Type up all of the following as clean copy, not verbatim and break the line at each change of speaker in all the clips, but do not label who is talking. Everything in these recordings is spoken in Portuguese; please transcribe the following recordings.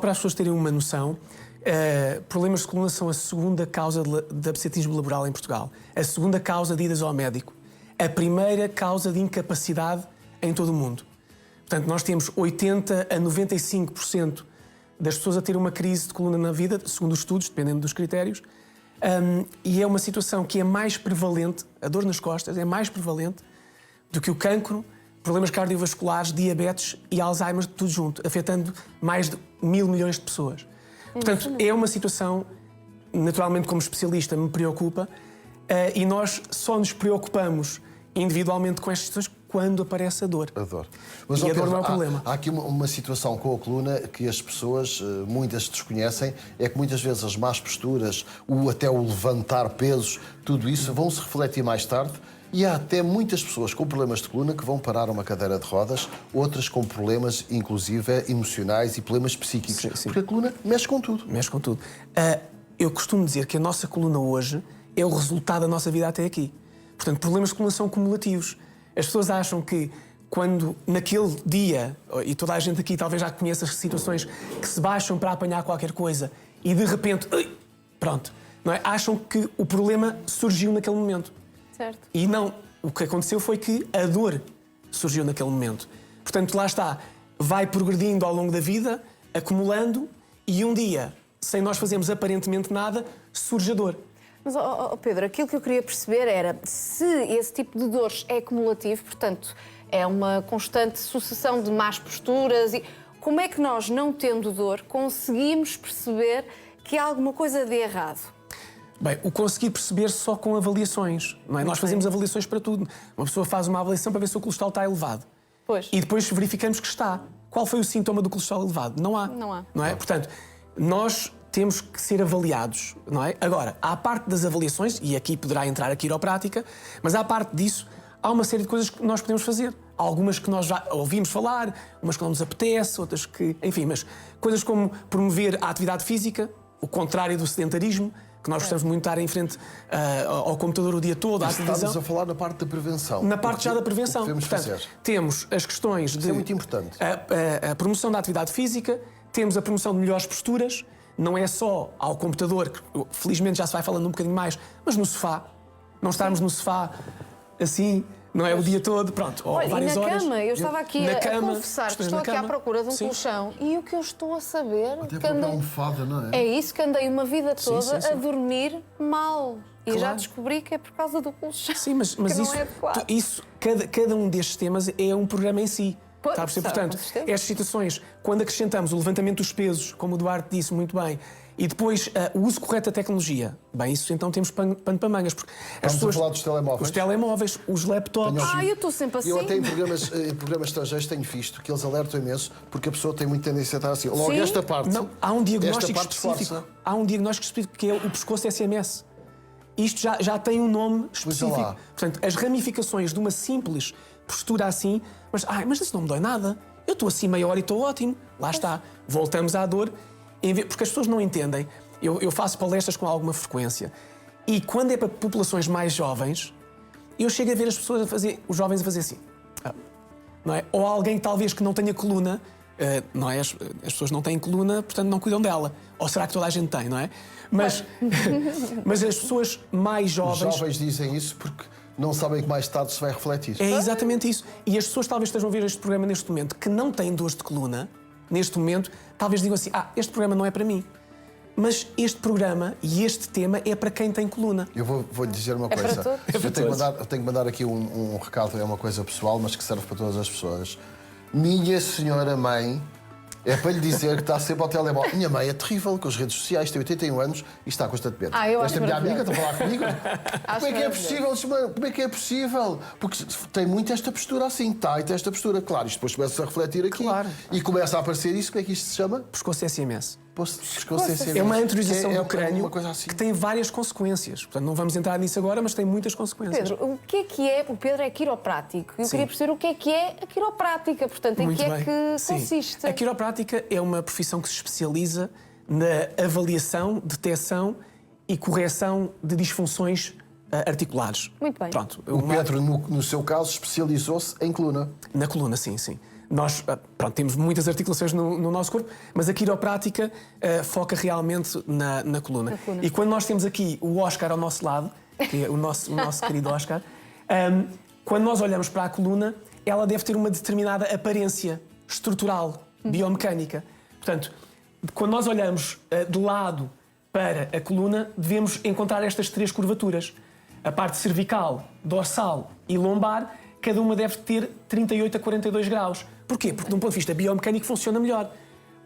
Para as pessoas terem uma noção, problemas de coluna são a segunda causa de absentismo laboral em Portugal, a segunda causa de idas ao médico, a primeira causa de incapacidade em todo o mundo. Portanto, nós temos 80% a 95% das pessoas a ter uma crise de coluna na vida, segundo os estudos, dependendo dos critérios, e é uma situação que é mais prevalente, a dor nas costas é mais prevalente do que o cancro, problemas cardiovasculares, diabetes e Alzheimer, tudo junto, afetando mais de 1.000 milhões de pessoas. Portanto, é uma situação, naturalmente, como especialista, me preocupa, e nós só nos preocupamos individualmente com estas situações quando aparece a dor.
A dor. Mas,
e a dor não é o problema.
Há aqui uma situação com a coluna que as pessoas, muitas desconhecem, é que muitas vezes as más posturas, até o levantar pesos, tudo isso vão se refletir mais tarde. E há até muitas pessoas com problemas de coluna que vão parar a uma cadeira de rodas, outras com problemas, inclusive, emocionais e problemas psíquicos. Sim. Porque a coluna mexe com tudo.
Mexe com tudo. Eu costumo dizer que a nossa coluna hoje é o resultado da nossa vida até aqui. Portanto, problemas de coluna são cumulativos. As pessoas acham que quando, naquele dia, e toda a gente aqui talvez já conheça as situações que se baixam para apanhar qualquer coisa e de repente, pronto, não é? Acham que o problema surgiu naquele momento.
Certo.
E não, o que aconteceu foi que a dor surgiu naquele momento. Portanto, lá está, vai progredindo ao longo da vida, acumulando, e um dia, sem nós fazermos aparentemente nada, surge a dor.
Mas, Pedro, aquilo que eu queria perceber era se esse tipo de dores é acumulativo, portanto, é uma constante sucessão de más posturas, e como é que nós, não tendo dor, conseguimos perceber que há alguma coisa de errado?
Bem, o conseguir perceber só com avaliações, não é? Nós fazemos avaliações para tudo. Uma pessoa faz uma avaliação para ver se o colesterol está elevado.
Pois.
E depois verificamos que está. Qual foi o sintoma do colesterol elevado? Não há.
Não há.
Não é? Portanto, nós temos que ser avaliados, não é? Agora, há a parte das avaliações, e aqui poderá entrar a quiroprática, mas à parte disso, há uma série de coisas que nós podemos fazer. Há algumas que nós já ouvimos falar, umas que não nos apetece, outras que... Enfim, mas coisas como promover a atividade física, o contrário do sedentarismo, que nós gostamos muito de estar em frente ao computador o dia todo, à televisão.
Estamos a falar na parte da prevenção.
Na parte já da prevenção.
Portanto,
fazer. Temos as questões de...
Isso é muito importante.
A promoção da atividade física, temos a promoção de melhores posturas, não é só ao computador, que felizmente já se vai falando um bocadinho mais, mas no sofá. Não estarmos no sofá assim, não é o dia todo, pronto, ou várias horas.
E na cama, eu estava aqui a confessar que estou aqui à procura de um
Sim.
colchão e o que eu estou a saber...
Até porque é almofada, não é?
É isso, que andei uma vida toda
sim.
a dormir mal. E
Claro.
já descobri que é por causa do colchão.
Sim, mas
que não
isso,
é adequado.
cada um destes temas é um programa em si.
Pois,
Está a perceber?
sabe,
Portanto,
com certeza.
estas situações, quando acrescentamos o levantamento dos pesos, como o Duarte disse muito bem, e depois o uso correto da tecnologia, bem, isso então temos pano para mangas. Porque as pessoas,
a falar dos telemóveis.
Os telemóveis, os laptops.
Eu estou sempre assim.
Eu até em programas estrangeiros tenho visto que eles alertam imenso porque a pessoa tem muita tendência a estar assim. Logo
Sim.
esta parte.
Não, há um diagnóstico
parte
específico.
esforça.
Há um diagnóstico específico que é o pescoço SMS. Isto já tem um nome específico.
lá.
Portanto, as ramificações de uma simples postura assim, mas isso não me dói nada. Eu estou assim meia hora e estou ótimo. Lá está. Voltamos à dor. Porque as pessoas não entendem. Eu faço palestras com alguma frequência. E quando é para populações mais jovens, eu chego a ver as pessoas os jovens a fazer assim. Não é? Ou alguém talvez que não tenha coluna, não é? As pessoas não têm coluna, portanto não cuidam dela. Ou será que toda a gente tem, não é? Mas, mas as pessoas mais jovens...
Os jovens dizem isso porque não sabem que mais tarde se vai refletir.
É exatamente isso. E as pessoas talvez estejam a ver este programa neste momento que não têm dores de coluna, neste momento, talvez digam assim, este programa não é para mim. Mas este programa e este tema é para quem tem coluna.
Eu vou-lhe dizer uma coisa.
Para todos.
Eu tenho que mandar aqui um recado, é uma coisa pessoal, mas que serve para todas as pessoas. Minha senhora mãe, é para lhe dizer que está sempre ao telemóvel. Minha mãe é terrível com as redes sociais, tem 81 anos e está constantemente.
Eu
Esta
acho
minha amiga
maravilhoso.
está a falar comigo. Como é que é possível? Como é que é possível? Porque tem muito esta postura assim, e tem esta postura. Claro, isto depois começa a refletir aqui.
Claro.
E começa a aparecer isso, como é que isto se chama?
Pescoço SMS.
É
uma anteriorização do crânio
uma coisa assim.
que tem várias consequências. Portanto, não vamos entrar nisso agora, mas tem muitas consequências.
Pedro, o que é? O Pedro é quiroprático. Eu
Sim.
queria perceber o que é a quiroprática. Portanto, em
Muito
que é
bem.
que
Sim.
consiste?
A quiroprática é uma profissão que se especializa na avaliação, detecção e correção de disfunções articulares.
Muito bem.
Pronto,
O Pedro, no seu caso, especializou-se em coluna.
Na coluna, sim. Nós temos muitas articulações no nosso corpo, mas a quiroprática foca realmente na coluna. E quando nós temos aqui o Oscar ao nosso lado, que é o nosso querido Oscar, quando nós olhamos para a coluna, ela deve ter uma determinada aparência estrutural, biomecânica. Portanto, quando nós olhamos de lado para a coluna, devemos encontrar estas 3 curvaturas. A parte cervical, dorsal e lombar, cada uma deve ter 38 a 42 graus. Porquê? Porque, de um ponto de vista biomecânico, funciona melhor.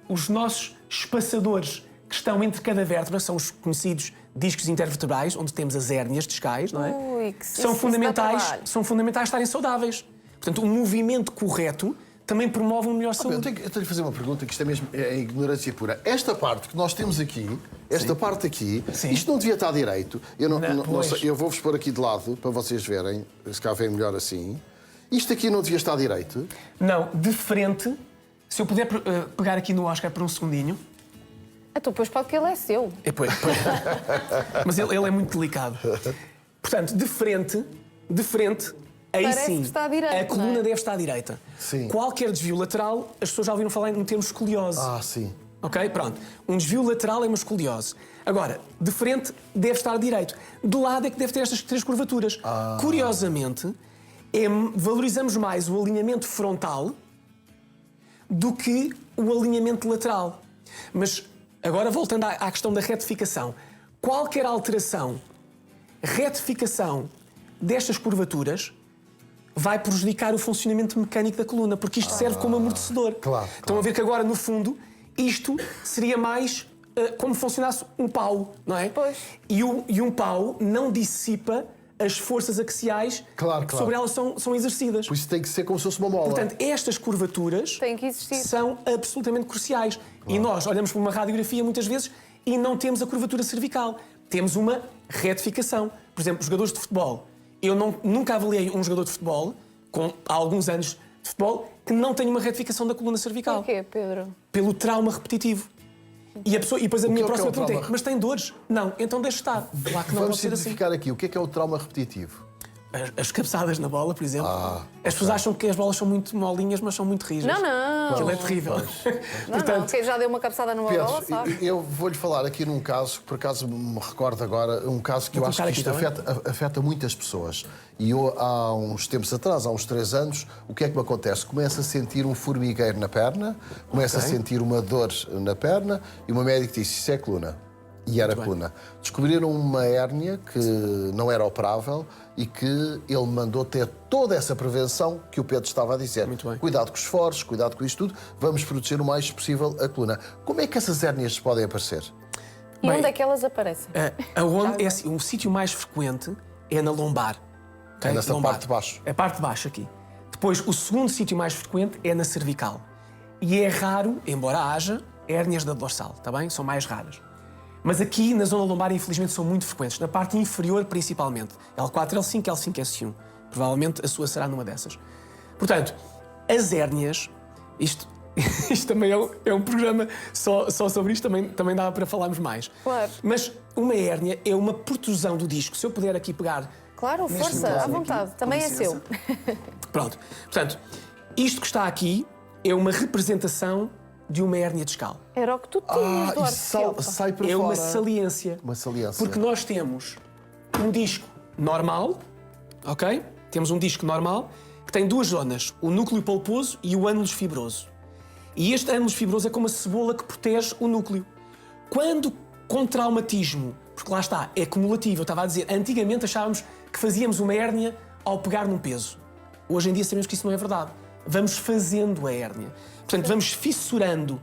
Os nossos espaçadores que estão entre cada vértebra são os conhecidos discos intervertebrais, onde temos as hérnias discais, não é? São fundamentais estarem saudáveis. Portanto, o movimento correto também promove uma melhor saúde.
Eu tenho de fazer uma pergunta, que isto é mesmo ignorância pura. Esta parte que nós temos aqui, parte aqui, isto não devia estar direito. Não sei, eu vou-vos pôr aqui de lado, para vocês verem, se cá vem melhor assim. Isto aqui não devia estar direito?
Não, de frente, se eu puder pegar aqui no Oscar por um segundinho.
Então, pois pode que ele é seu.
Pois. Mas ele é muito delicado. Portanto, de frente, aí
parece
sim,
que está direito,
a coluna deve estar direita.
Sim.
Qualquer desvio lateral, as pessoas já ouviram falar no termo escoliose.
Sim.
Ok? Pronto. Um desvio lateral é uma escoliose. Agora, de frente deve estar direito. De lado é que deve ter estas 3 curvaturas. Curiosamente, valorizamos mais o alinhamento frontal do que o alinhamento lateral. Mas, agora voltando à questão da retificação. Qualquer alteração, retificação destas curvaturas vai prejudicar o funcionamento mecânico da coluna, porque isto serve como amortecedor.
Claro.
Estão a ver que agora, no fundo, isto seria mais como funcionasse um pau, não é?
Pois.
E um pau não dissipa as forças axiais que sobre ela são exercidas.
Por isso tem que ser como se fosse uma mola.
Portanto, estas curvaturas
Tem que existir.
são absolutamente cruciais. E nós olhamos para uma radiografia muitas vezes e não temos a curvatura cervical. Temos uma retificação. Por exemplo, os jogadores de futebol. Eu nunca avaliei um jogador de futebol, há alguns anos de futebol, que não tem uma retificação da coluna cervical.
Porquê, Pedro?
Pelo trauma repetitivo. E depois a minha próxima pergunta é:
trauma?
mas tem dores? Não, então deixa estar. Claro que não
Vamos
pode ser assim.
simplificar aqui. O que é o trauma repetitivo?
As cabeçadas na bola, por exemplo. As pessoas acham que as bolas são muito molinhas, mas são muito rijas.
Não.
Aquilo é terrível.
Não. Quem já deu uma cabeçada numa bola,
Pedro,
sabe?
eu vou-lhe falar aqui num caso, que por acaso me recordo agora, um caso que eu acho que isto afeta muitas pessoas. E eu, há uns tempos atrás, há uns 3 anos, o que é que me acontece? Começo a sentir um formigueiro na perna, começo a sentir uma dor na perna, e o meu médico disse: isso é coluna. E era coluna. Descobriram uma hérnia que não era operável e que ele mandou ter toda essa prevenção que o Pedro estava a dizer.
Muito bem.
Cuidado com os esforços, cuidado com isto tudo, vamos proteger o mais possível a coluna. Como é que essas hérnias podem aparecer?
E onde é que elas aparecem?
O sítio mais frequente é na lombar. Okay?
É nessa parte de baixo.
É a parte de baixo aqui. Depois, o segundo sítio mais frequente é na cervical. E é raro, embora haja, hérnias da dorsal, está bem? São mais raras. Mas aqui, na zona lombar, infelizmente, são muito frequentes. Na parte inferior, principalmente. L4, L5, L5, S1. Provavelmente a sua será numa dessas. Portanto, as hérnias... Isto também é um programa só sobre isto, também dá para falarmos mais.
Claro.
Mas uma hérnia é uma protrusão do disco. Se eu puder aqui pegar...
Claro, força, à vontade.
Aqui,
também é seu.
Pronto. Portanto, isto que está aqui é uma representação de uma hérnia discal.
Era o que tu tinhas, Duarte.
Sai para
É
fora.
uma saliência.
Uma saliência.
Porque nós temos um disco normal, ok? Temos um disco normal que tem 2 zonas, o núcleo polposo e o ânulus fibroso. E este ânulus fibroso é como a cebola que protege o núcleo. Quando com traumatismo, porque lá está, é cumulativo, eu estava a dizer, antigamente achávamos que fazíamos uma hérnia ao pegar num peso. Hoje em dia sabemos que isso não é verdade. Vamos fazendo a hérnia. Portanto, vamos fissurando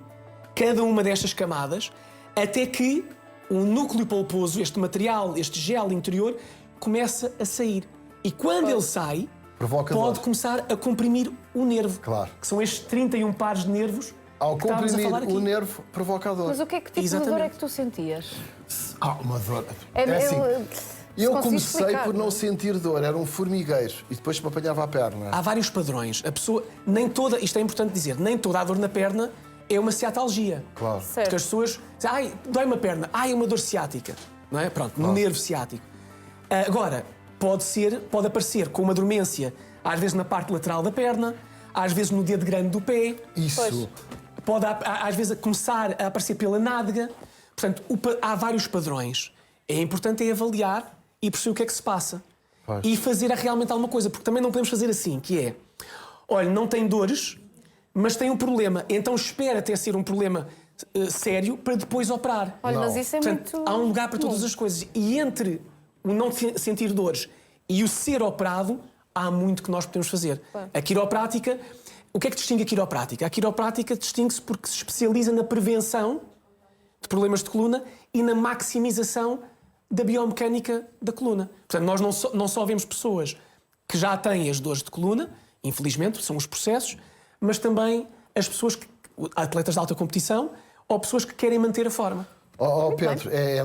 cada uma destas camadas até que o núcleo polposo, este material, este gel interior, começa a sair. E quando ele sai, pode começar a comprimir o nervo.
Claro.
Que são estes 31 pares de nervos.
Ao
que estávamos a
comprimir
falar aqui.
o nervo, provoca a dor.
Mas o que é que tipo de dor é que tu sentias?
Uma dor.
Assim,
eu comecei por não sentir dor, era um formigueiro e depois me apanhava a perna.
Há vários padrões. A pessoa, nem toda, isto é importante dizer, nem toda a dor na perna é uma ciatalgia.
Claro.
Certo.
Porque as pessoas dizem: ai, dói-me a perna, ai, é uma dor ciática. Não é? Pronto, no nervo ciático. Agora, pode aparecer com uma dormência, às vezes na parte lateral da perna, às vezes no dedo grande do pé.
Isso.
Pois.
Pode, às vezes, começar a aparecer pela nádega. Portanto, há vários padrões. É importante avaliar e perceber o que é que se passa.
Pois.
E fazer realmente alguma coisa. Porque também não podemos fazer assim, que é... Olha, não tem dores, mas tem um problema. Então espera até ser um problema sério para depois operar.
Olha,
Não.
mas isso é
Portanto,
muito...
há um lugar para todas as coisas. E entre o não sentir dores e o ser operado, há muito que nós podemos fazer.
Claro.
A quiroprática... O que é que distingue a quiroprática? A quiroprática distingue-se porque se especializa na prevenção de problemas de coluna e na maximização da biomecânica da coluna. Portanto, nós não só vemos pessoas que já têm as dores de coluna, infelizmente, são os processos, mas também as pessoas, atletas de alta competição, ou pessoas que querem manter a forma.
Pedro, é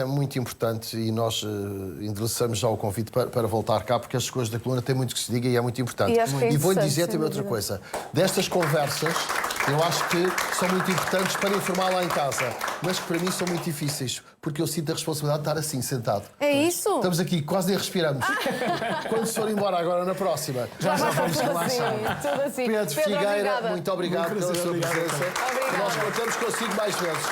muito importante e nós endereçamos já o convite para voltar cá, porque as coisas da coluna têm muito que se diga e é muito importante.
E acho que é
E vou-lhe
interessante,
dizer
sem
também outra
dúvida.
coisa. Destas conversas, eu acho que são muito importantes para informar lá em casa, mas que para mim são muito difíceis, porque eu sinto a responsabilidade de estar assim, sentado.
É isso?
Estamos aqui, quase nem respiramos. Quando se for embora agora, na próxima,
Já vai
vamos
estar tudo
relaxar.
assim, tudo assim.
Pedro Figueira,
obrigada.
muito obrigado pela sua presença.
Obrigada.
Nós contamos consigo mais vezes.